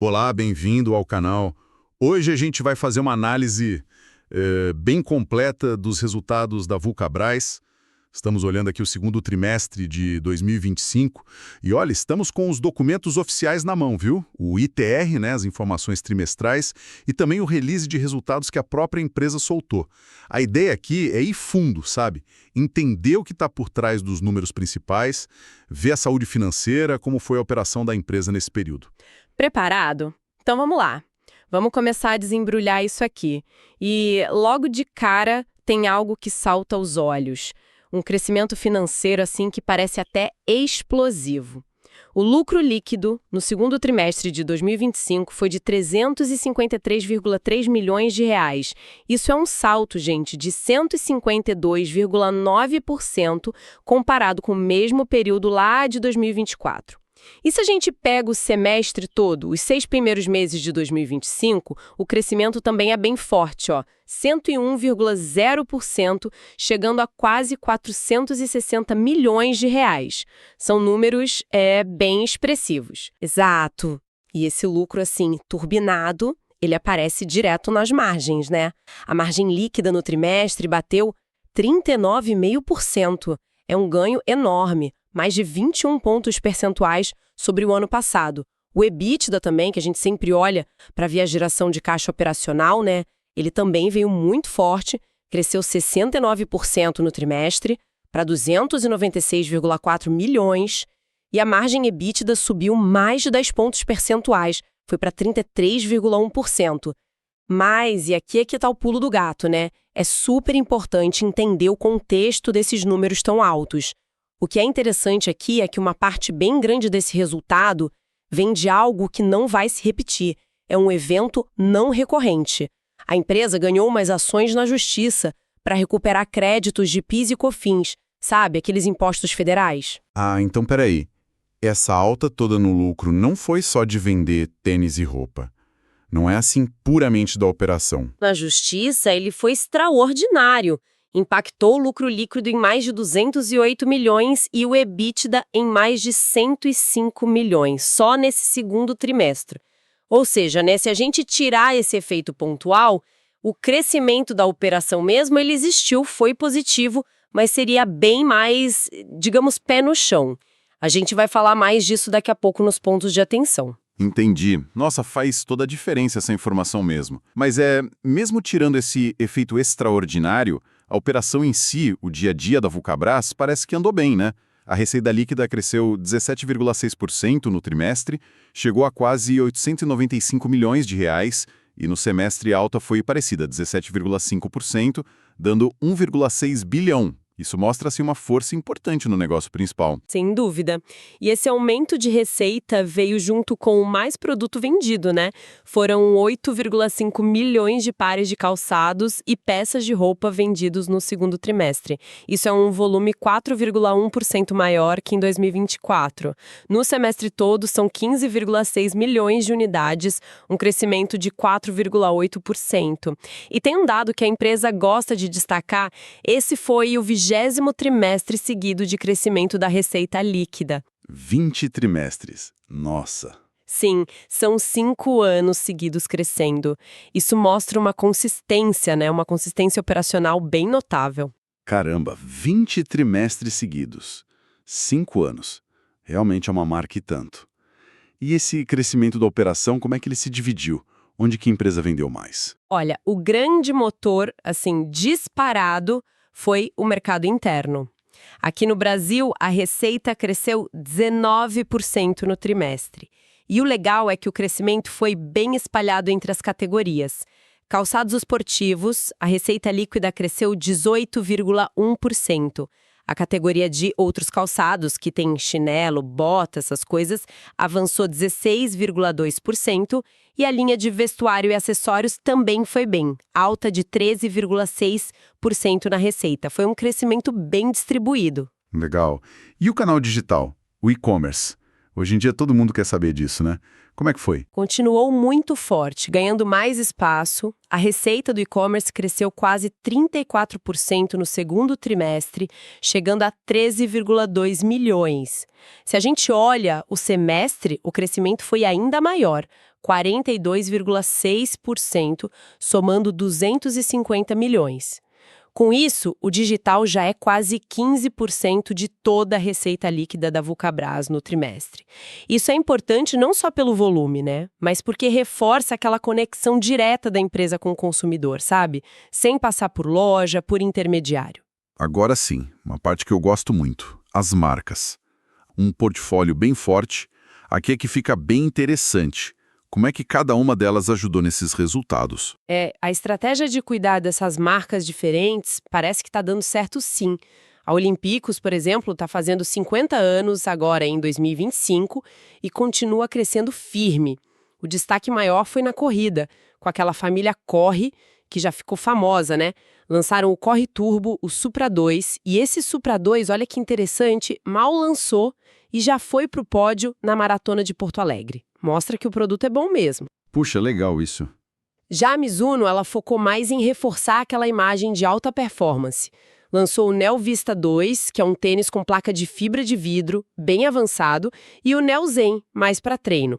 Olá, bem-vindo ao canal. Hoje a gente vai fazer uma análise bem completa dos resultados da Vulcabras. Estamos olhando aqui o segundo trimestre de 2025 e olha, estamos com os documentos oficiais na mão, viu? O ITR, né, as informações trimestrais, e também o release de resultados que a própria empresa soltou. A ideia aqui é ir fundo, sabe? Entender o que está por trás dos números principais, ver a saúde financeira, como foi a operação da empresa nesse período. Preparado? Então vamos lá. Vamos começar a desembrulhar isso aqui. E logo de cara tem algo que salta aos olhos. Um crescimento financeiro assim que parece até explosivo. O lucro líquido no segundo trimestre de 2025 foi de 353,3 milhões de reais. Isso é um salto, gente, de 152,9% comparado com o mesmo período lá de 2024. E se a gente pega o semestre todo, os 6 primeiros meses de 2025, o crescimento também é bem forte, 101,0%, chegando a quase 460 milhões de reais. São números bem expressivos. Exato. E esse lucro, assim, turbinado, ele aparece direto nas margens, né? A margem líquida no trimestre bateu 39,5%. É um ganho enorme. Mais de 21 pontos percentuais sobre o ano passado. O EBITDA também, que a gente sempre olha para ver a geração de caixa operacional, né? Ele também veio muito forte, cresceu 69% no trimestre, para 296,4 milhões, e a margem EBITDA subiu mais de 10 pontos percentuais, foi para 33,1%. Mas, e aqui é que está o pulo do gato, né? É super importante entender o contexto desses números tão altos. O que é interessante aqui é que uma parte bem grande desse resultado vem de algo que não vai se repetir. É um evento não recorrente. A empresa ganhou umas ações na justiça para recuperar créditos de PIS e COFINS, sabe, aqueles impostos federais. Ah, então peraí. Essa alta toda no lucro não foi só de vender tênis e roupa. Não é assim puramente da operação. Na justiça, ele foi extraordinário. Impactou o lucro líquido em mais de 208 milhões e o EBITDA em mais de 105 milhões, só nesse segundo trimestre. Ou seja, né, se a gente tirar esse efeito pontual, o crescimento da operação mesmo, ele existiu, foi positivo, mas seria bem mais, digamos, pé no chão. A gente vai falar mais disso daqui a pouco nos pontos de atenção. Entendi. Nossa, faz toda a diferença essa informação mesmo. Mas mesmo tirando esse efeito extraordinário, a operação em si, o dia a dia da Vulcabras, parece que andou bem, né? A receita líquida cresceu 17,6% no trimestre, chegou a quase 895 milhões de reais, e no semestre a alta foi parecida, 17,5%, dando 1,6 bilhão. Isso mostra-se uma força importante no negócio principal. Sem dúvida. E esse aumento de receita veio junto com mais produto vendido, né? Foram 8,5 milhões de pares de calçados e peças de roupa vendidos no segundo trimestre. Isso é um volume 4,1% maior que em 2024. No semestre todo, são 15,6 milhões de unidades, um crescimento de 4,8%. E tem um dado que a empresa gosta de destacar, esse foi o 20º trimestre seguido de crescimento da receita líquida. 20 trimestres. Nossa! Sim, são 5 anos seguidos crescendo. Isso mostra uma consistência, né? Uma consistência operacional bem notável. Caramba, 20 trimestres seguidos. 5 anos. Realmente é uma marca e tanto. E esse crescimento da operação, como é que ele se dividiu? Onde que a empresa vendeu mais? Olha, o grande motor, assim, disparado, foi o mercado interno. Aqui no Brasil, a receita cresceu 19% no trimestre. E o legal é que o crescimento foi bem espalhado entre as categorias. Calçados esportivos, a receita líquida cresceu 18,1%. A categoria de outros calçados, que tem chinelo, bota, essas coisas, avançou 16,2%. E a linha de vestuário e acessórios também foi bem, alta de 13,6% na receita. Foi um crescimento bem distribuído. Legal. E o canal digital, o e-commerce? Hoje em dia todo mundo quer saber disso, né? Como é que foi? Continuou muito forte, ganhando mais espaço. A receita do e-commerce cresceu quase 34% no segundo trimestre, chegando a 13,2 milhões. Se a gente olha o semestre, o crescimento foi ainda maior, 42,6%, somando 250 milhões. Com isso, o digital já é quase 15% de toda a receita líquida da Vulcabras no trimestre. Isso é importante não só pelo volume, né? Mas porque reforça aquela conexão direta da empresa com o consumidor, sabe? Sem passar por loja, por intermediário. Agora sim, uma parte que eu gosto muito, as marcas. Um portfólio bem forte, aqui é que fica bem interessante. Como é que cada uma delas ajudou nesses resultados? A estratégia de cuidar dessas marcas diferentes parece que está dando certo sim. A Olímpicos, por exemplo, está fazendo 50 anos agora em 2025 e continua crescendo firme. O destaque maior foi na corrida, com aquela família Corre, que já ficou famosa, né? Lançaram o Corre Turbo, o Supra 2, e esse Supra 2, olha que interessante, mal lançou e já foi para o pódio na Maratona de Porto Alegre. Mostra que o produto é bom mesmo. Puxa, legal isso. Já a Mizuno, ela focou mais em reforçar aquela imagem de alta performance. Lançou o Neo Vista 2, que é um tênis com placa de fibra de vidro, bem avançado, e o Neo Zen, mais para treino.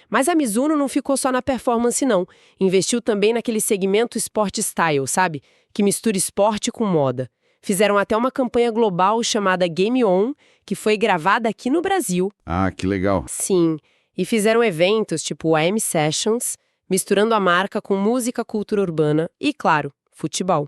Mas a Mizuno não ficou só na performance, não. Investiu também naquele segmento Sport Style, sabe? Que mistura esporte com moda. Fizeram até uma campanha global chamada Game On, que foi gravada aqui no Brasil. Ah, que legal. Sim. E fizeram eventos tipo o AM Sessions, misturando a marca com música, cultura urbana e, claro, futebol.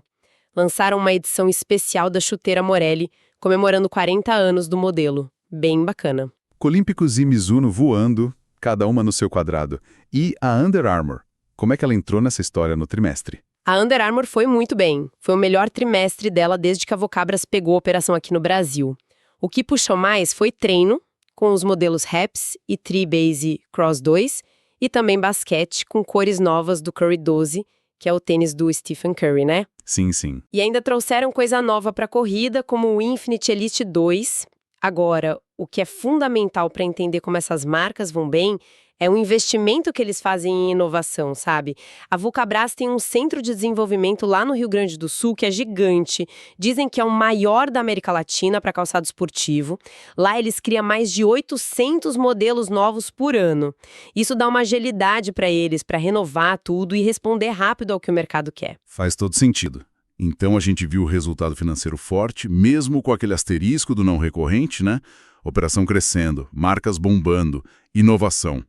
Lançaram uma edição especial da chuteira Morelli, comemorando 40 anos do modelo. Bem bacana. Olímpicos e Mizuno voando, cada uma no seu quadrado. E a Under Armour, como é que ela entrou nessa história no trimestre? A Under Armour foi muito bem. Foi o melhor trimestre dela desde que a Vulcabras pegou a operação aqui no Brasil. O que puxou mais foi treino, com os modelos Reps e Tri-Base Cross 2, e também basquete, com cores novas do Curry 12, que é o tênis do Stephen Curry, né? Sim, sim. E ainda trouxeram coisa nova para a corrida, como o Infinite Elite 2. Agora, o que é fundamental para entender como essas marcas vão bem é o investimento que eles fazem em inovação, sabe? A Vulcabras tem um centro de desenvolvimento lá no Rio Grande do Sul que é gigante. Dizem que é o maior da América Latina para calçado esportivo. Lá eles criam mais de 800 modelos novos por ano. Isso dá uma agilidade para eles, para renovar tudo e responder rápido ao que o mercado quer. Faz todo sentido. Então a gente viu o resultado financeiro forte, mesmo com aquele asterisco do não recorrente, né? Operação crescendo, marcas bombando, inovação.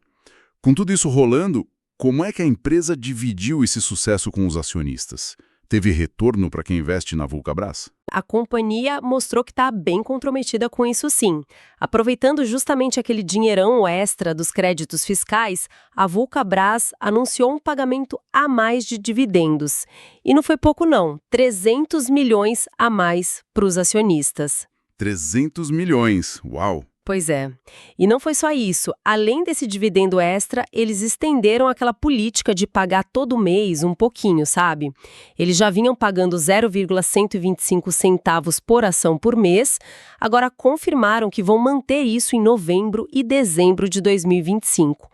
Com tudo isso rolando, como é que a empresa dividiu esse sucesso com os acionistas? Teve retorno para quem investe na Vulcabras? A companhia mostrou que está bem comprometida com isso sim. Aproveitando justamente aquele dinheirão extra dos créditos fiscais, a Vulcabras anunciou um pagamento a mais de dividendos. E não foi pouco não, 300 milhões a mais para os acionistas. 300 milhões, uau! Pois é. E não foi só isso. Além desse dividendo extra, eles estenderam aquela política de pagar todo mês um pouquinho, sabe? Eles já vinham pagando 0,125 centavos por ação por mês, agora confirmaram que vão manter isso em novembro e dezembro de 2025.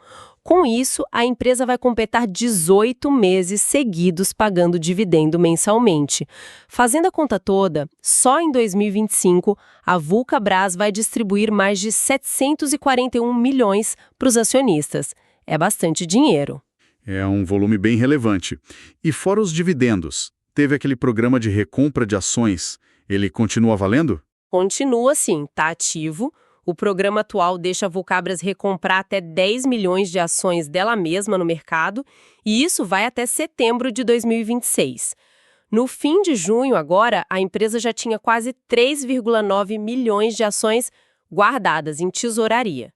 Com isso, a empresa vai completar 18 meses seguidos pagando dividendo mensalmente. Fazendo a conta toda, só em 2025, a Vulcabras vai distribuir mais de 741 milhões para os acionistas. É bastante dinheiro. É um volume bem relevante. E fora os dividendos, teve aquele programa de recompra de ações. Ele continua valendo? Continua sim, está ativo. O programa atual deixa a Vulcabras recomprar até 10 milhões de ações dela mesma no mercado, e isso vai até setembro de 2026. No fim de junho, agora, a empresa já tinha quase 3,9 milhões de ações guardadas em tesouraria.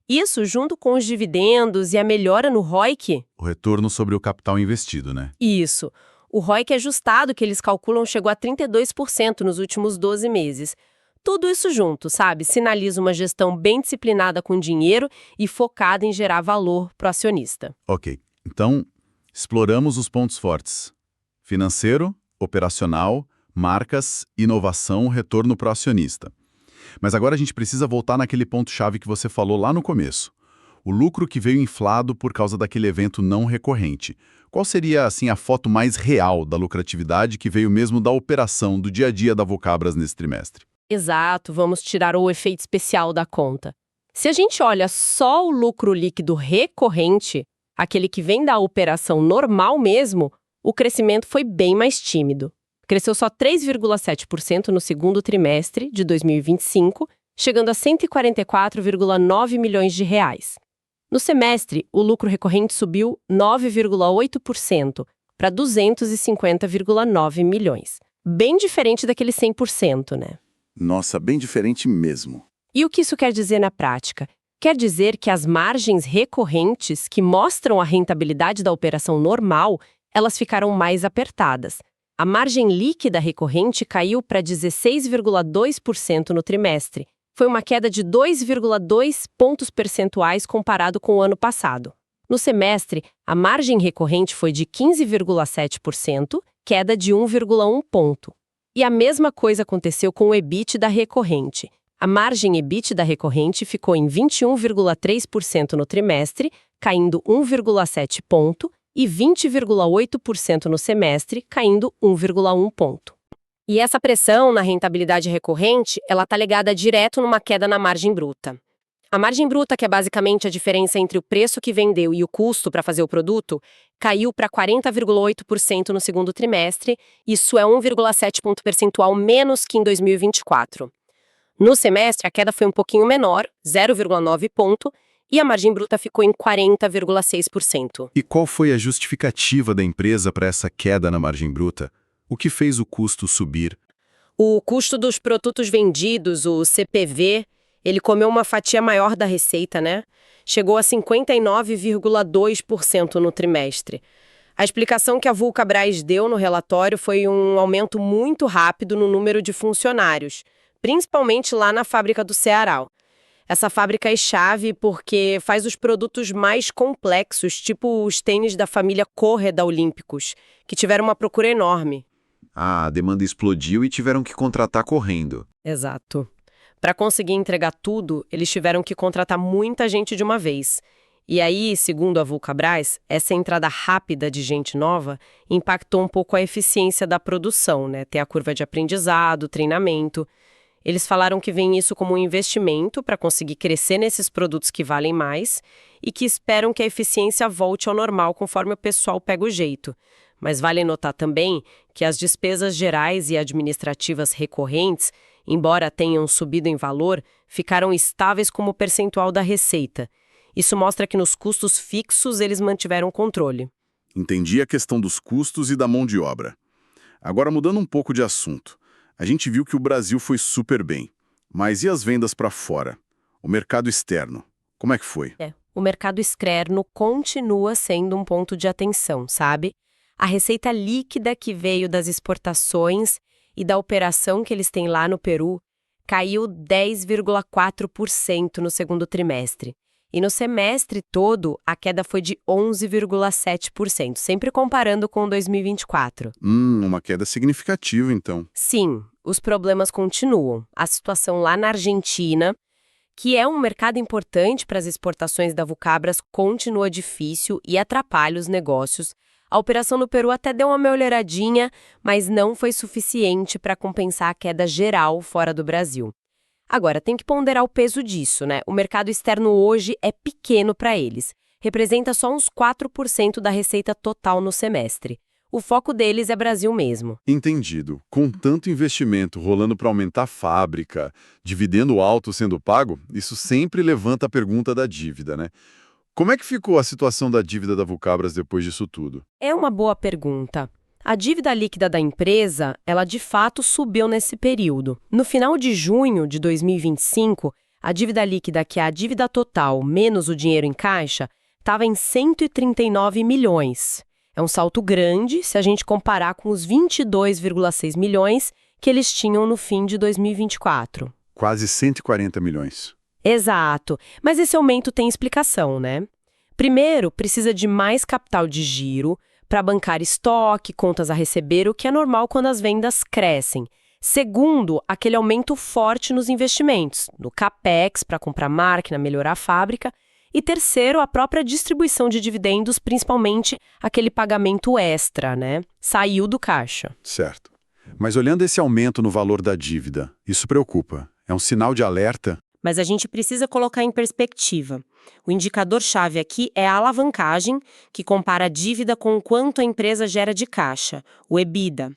Isso junto com os dividendos e a melhora no ROIC. O retorno sobre o capital investido, né? Isso. O ROIC ajustado que eles calculam chegou a 32% nos últimos 12 meses. Tudo isso junto, sabe? Sinaliza uma gestão bem disciplinada com dinheiro e focada em gerar valor para o acionista. Ok, então exploramos os pontos fortes. Financeiro, operacional, marcas, inovação, retorno para o acionista. Mas agora a gente precisa voltar naquele ponto-chave que você falou lá no começo. O lucro que veio inflado por causa daquele evento não recorrente. Qual seria, assim, a foto mais real da lucratividade que veio mesmo da operação, do dia a dia da Vulcabras nesse trimestre? Exato, vamos tirar o efeito especial da conta. Se a gente olha só o lucro líquido recorrente, aquele que vem da operação normal mesmo, o crescimento foi bem mais tímido. Cresceu só 3,7% no segundo trimestre de 2025, chegando a 144,9 milhões de reais. No semestre, o lucro recorrente subiu 9,8% para 250,9 milhões. Bem diferente daquele 100%, né? Nossa, bem diferente mesmo. E o que isso quer dizer na prática? Quer dizer que as margens recorrentes, que mostram a rentabilidade da operação normal, elas ficaram mais apertadas. A margem líquida recorrente caiu para 16,2% no trimestre. Foi uma queda de 2,2 pontos percentuais comparado com o ano passado. No semestre, a margem recorrente foi de 15,7%, queda de 1,1 ponto. E a mesma coisa aconteceu com o EBITDA recorrente. A margem EBITDA recorrente ficou em 21,3% no trimestre, caindo 1,7 ponto, e 20,8% no semestre, caindo 1,1 ponto. E essa pressão na rentabilidade recorrente, ela está ligada direto numa queda na margem bruta. A margem bruta, que é basicamente a diferença entre o preço que vendeu e o custo para fazer o produto, caiu para 40,8% no segundo trimestre, isso é 1,7 ponto percentual menos que em 2024. No semestre, a queda foi um pouquinho menor, 0,9 ponto, e a margem bruta ficou em 40,6%. E qual foi a justificativa da empresa para essa queda na margem bruta? O que fez o custo subir? O custo dos produtos vendidos, o CPV, ele comeu uma fatia maior da receita, né? Chegou a 59,2% no trimestre. A explicação que a Vulcabras deu no relatório foi um aumento muito rápido no número de funcionários, principalmente lá na fábrica do Ceará. Essa fábrica é chave porque faz os produtos mais complexos, tipo os tênis da família Correda Olímpicos, que tiveram uma procura enorme. Ah, a demanda explodiu e tiveram que contratar correndo. Exato. Para conseguir entregar tudo, eles tiveram que contratar muita gente de uma vez. E aí, segundo a Vulcabras, essa entrada rápida de gente nova impactou um pouco a eficiência da produção, né? Tem a curva de aprendizado, treinamento. Eles falaram que veem isso como um investimento para conseguir crescer nesses produtos que valem mais e que esperam que a eficiência volte ao normal conforme o pessoal pega o jeito. Mas vale notar também que as despesas gerais e administrativas recorrentes, embora tenham subido em valor, ficaram estáveis como percentual da receita. Isso mostra que nos custos fixos eles mantiveram controle. Entendi a questão dos custos e da mão de obra. Agora, mudando um pouco de assunto. A gente viu que o Brasil foi super bem. Mas e as vendas para fora? O mercado externo, como é que foi? O mercado externo continua sendo um ponto de atenção, sabe? A receita líquida que veio das exportações e da operação que eles têm lá no Peru caiu 10,4% no segundo trimestre. E no semestre todo, a queda foi de 11,7%, sempre comparando com 2024. Uma queda significativa, então. Sim, os problemas continuam. A situação lá na Argentina, que é um mercado importante para as exportações da Vulcabras, continua difícil e atrapalha os negócios. A operação no Peru até deu uma melhoradinha, mas não foi suficiente para compensar a queda geral fora do Brasil. Agora, tem que ponderar o peso disso, né? O mercado externo hoje é pequeno para eles. Representa só uns 4% da receita total no semestre. O foco deles é Brasil mesmo. Entendido. Com tanto investimento rolando para aumentar a fábrica, dividendo alto sendo pago, isso sempre levanta a pergunta da dívida, né? Como é que ficou a situação da dívida da Vulcabras depois disso tudo? É uma boa pergunta. A dívida líquida da empresa, ela de fato subiu nesse período. No final de junho de 2025, a dívida líquida, que é a dívida total menos o dinheiro em caixa, estava em 139 milhões. É um salto grande se a gente comparar com os 22,6 milhões que eles tinham no fim de 2024. Quase 140 milhões. Exato, mas esse aumento tem explicação, né? Primeiro, precisa de mais capital de giro para bancar estoque, contas a receber, o que é normal quando as vendas crescem. Segundo, aquele aumento forte nos investimentos, no CAPEX para comprar máquina, melhorar a fábrica. E terceiro, a própria distribuição de dividendos, principalmente aquele pagamento extra, né? Saiu do caixa. Certo. Mas olhando esse aumento no valor da dívida, isso preocupa? É um sinal de alerta? Mas a gente precisa colocar em perspectiva. O indicador-chave aqui é a alavancagem, que compara a dívida com o quanto a empresa gera de caixa, o EBITDA.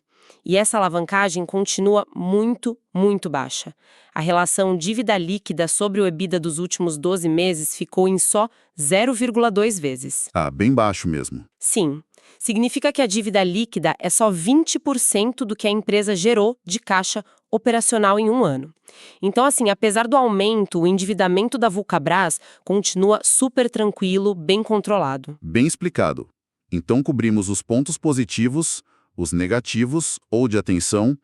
E essa alavancagem continua muito, muito baixa. A relação dívida líquida sobre o EBITDA dos últimos 12 meses ficou em só 0,2 vezes. Ah, bem baixo mesmo. Sim. Significa que a dívida líquida é só 20% do que a empresa gerou de caixa operacional em um ano. Então, assim, apesar do aumento, o endividamento da Vulcabras continua super tranquilo, bem controlado. Bem explicado. Então cobrimos os pontos positivos, os negativos ou de atenção.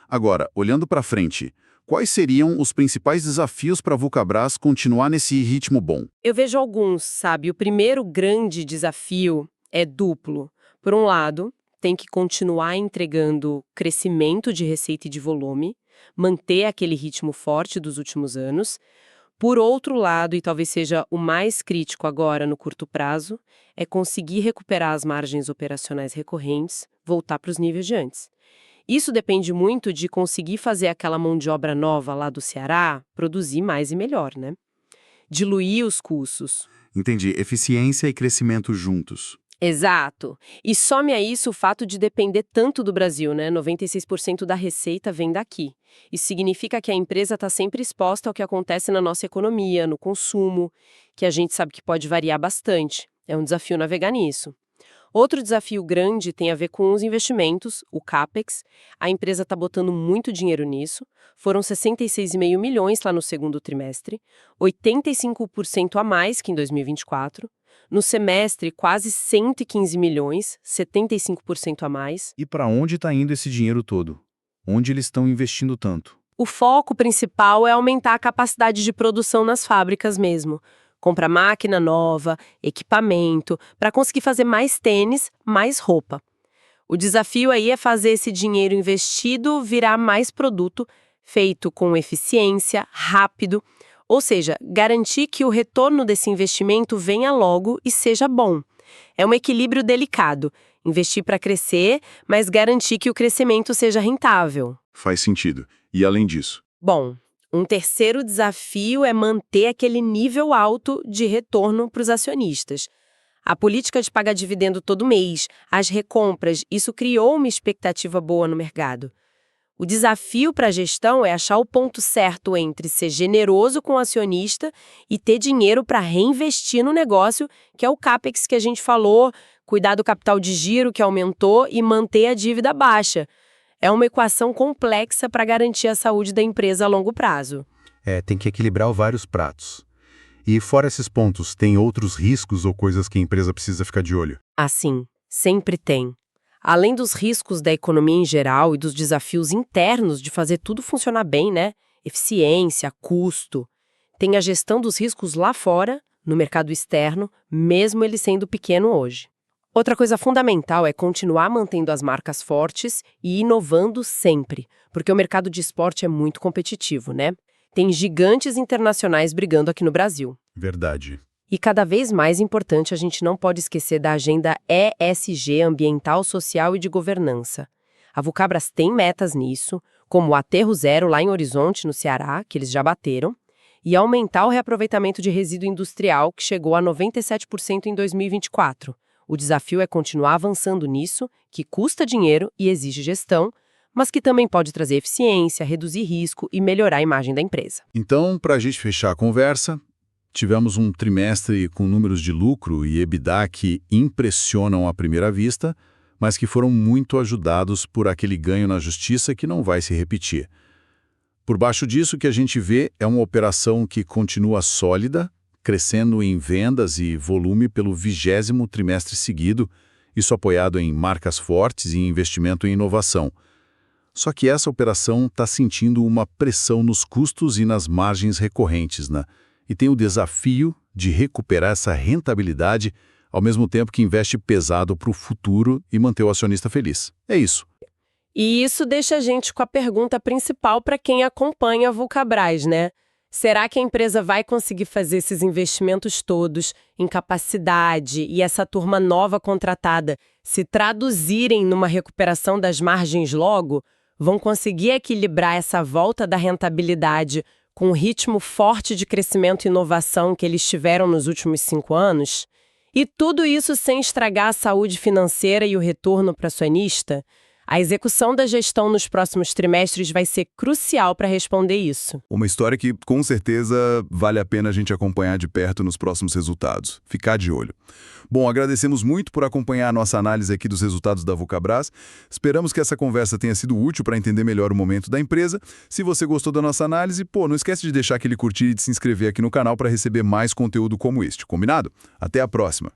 Agora, olhando para frente, quais seriam os principais desafios para a Vulcabras continuar nesse ritmo bom? Eu vejo alguns, sabe? O primeiro grande desafio é duplo. Por um lado, tem que continuar entregando crescimento de receita e de volume, manter aquele ritmo forte dos últimos anos. Por outro lado, e talvez seja o mais crítico agora no curto prazo, é conseguir recuperar as margens operacionais recorrentes, voltar para os níveis de antes. Isso depende muito de conseguir fazer aquela mão de obra nova lá do Ceará produzir mais e melhor, né? Diluir os custos. Entendi. Eficiência e crescimento juntos. Exato. E some a isso o fato de depender tanto do Brasil, né? 96% da receita vem daqui. Isso significa que a empresa está sempre exposta ao que acontece na nossa economia, no consumo, que a gente sabe que pode variar bastante. É um desafio navegar nisso. Outro desafio grande tem a ver com os investimentos, o CAPEX. A empresa está botando muito dinheiro nisso. Foram 66,5 milhões lá no segundo trimestre, 85% a mais que em 2024. No semestre, quase 115 milhões, 75% a mais. E para onde está indo esse dinheiro todo? Onde eles estão investindo tanto? O foco principal é aumentar a capacidade de produção nas fábricas mesmo. Comprar máquina nova, equipamento, para conseguir fazer mais tênis, mais roupa. O desafio aí é fazer esse dinheiro investido virar mais produto, feito com eficiência, rápido. Ou seja, garantir que o retorno desse investimento venha logo e seja bom. É um equilíbrio delicado. Investir para crescer, mas garantir que o crescimento seja rentável. Faz sentido. E além disso? Bom, um terceiro desafio é manter aquele nível alto de retorno para os acionistas. A política de pagar dividendo todo mês, as recompras, isso criou uma expectativa boa no mercado. O desafio para a gestão é achar o ponto certo entre ser generoso com o acionista e ter dinheiro para reinvestir no negócio, que é o CAPEX que a gente falou, cuidar do capital de giro que aumentou e manter a dívida baixa. É uma equação complexa para garantir a saúde da empresa a longo prazo. Tem que equilibrar vários pratos. E fora esses pontos, tem outros riscos ou coisas que a empresa precisa ficar de olho? Assim, sempre tem. Além dos riscos da economia em geral e dos desafios internos de fazer tudo funcionar bem, né? Eficiência, custo. Tem a gestão dos riscos lá fora, no mercado externo, mesmo ele sendo pequeno hoje. Outra coisa fundamental é continuar mantendo as marcas fortes e inovando sempre, porque o mercado de esporte é muito competitivo, né? Tem gigantes internacionais brigando aqui no Brasil. Verdade. E cada vez mais importante, a gente não pode esquecer da agenda ESG, ambiental, social e de governança. A Vulcabras tem metas nisso, como o aterro zero lá em Horizonte, no Ceará, que eles já bateram, e aumentar o reaproveitamento de resíduo industrial, que chegou a 97% em 2024. O desafio é continuar avançando nisso, que custa dinheiro e exige gestão, mas que também pode trazer eficiência, reduzir risco e melhorar a imagem da empresa. Então, para a gente fechar a conversa, tivemos um trimestre com números de lucro e EBITDA que impressionam à primeira vista, mas que foram muito ajudados por aquele ganho na justiça que não vai se repetir. Por baixo disso, o que a gente vê é uma operação que continua sólida, crescendo em vendas e volume pelo 20º trimestre seguido, isso apoiado em marcas fortes e investimento em inovação. Só que essa operação está sentindo uma pressão nos custos e nas margens recorrentes, né? E tem o desafio de recuperar essa rentabilidade ao mesmo tempo que investe pesado para o futuro e manter o acionista feliz. É isso. E isso deixa a gente com a pergunta principal para quem acompanha a Vulcabras, né? Será que a empresa vai conseguir fazer esses investimentos todos em capacidade e essa turma nova contratada se traduzirem numa recuperação das margens logo? Vão conseguir equilibrar essa volta da rentabilidade com o ritmo forte de crescimento e inovação que eles tiveram nos últimos 5 anos, e tudo isso sem estragar a saúde financeira e o retorno para o acionista, a execução da gestão nos próximos trimestres vai ser crucial para responder isso. Uma história que, com certeza, vale a pena a gente acompanhar de perto nos próximos resultados. Ficar de olho. Bom, agradecemos muito por acompanhar a nossa análise aqui dos resultados da Vulcabras. Esperamos que essa conversa tenha sido útil para entender melhor o momento da empresa. Se você gostou da nossa análise, não esquece de deixar aquele curtir e de se inscrever aqui no canal para receber mais conteúdo como este. Combinado? Até a próxima!